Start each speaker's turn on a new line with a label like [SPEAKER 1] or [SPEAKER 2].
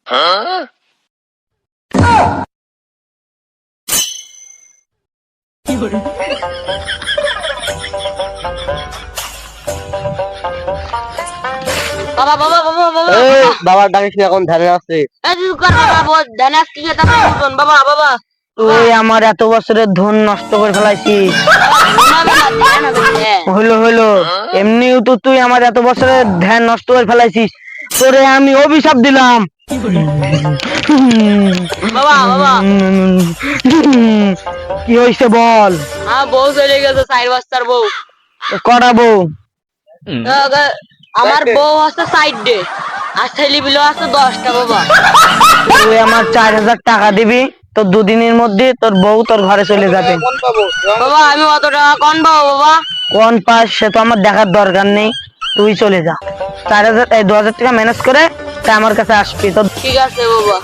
[SPEAKER 1] বাবা বাবা বাবা বাবা
[SPEAKER 2] বাবার ডাকিস না, এখন ধ্যানে আছে।
[SPEAKER 1] বাবা বাবা
[SPEAKER 2] তুই আমার এত বছরের ধন নষ্ট করে ফেলাইছিস। হইলো হইলো, এমনিও তো তুই আমার এত বছরের ধ্যান নষ্ট করে ফেলাইছিস। তোরে আমি অভিশাপ দিলাম।
[SPEAKER 1] বাবা বাবা
[SPEAKER 2] কি হয়েছে বল?
[SPEAKER 1] বউ চলে গেছে, 4 বছর বউ।
[SPEAKER 2] করাবো।
[SPEAKER 1] আমার বউ আছে সাইডে, আর ছেলে বিলো আছে 10টা। বাবা
[SPEAKER 2] তুই আমার 4000 টাকা দিবি, তোর দুদিনের মধ্যে তোর বউ তোর ঘরে চলে যাবে।
[SPEAKER 1] বাবা আমি অত টাকা কোন পাবো বাবা?
[SPEAKER 2] কোন পাস সে তো আমার দেখার দরকার নেই, তুই চলে যা। 2000 টাকা ম্যানেজ করে তা আমার কাছে আসবি তো।
[SPEAKER 1] ঠিক আছে বাবা।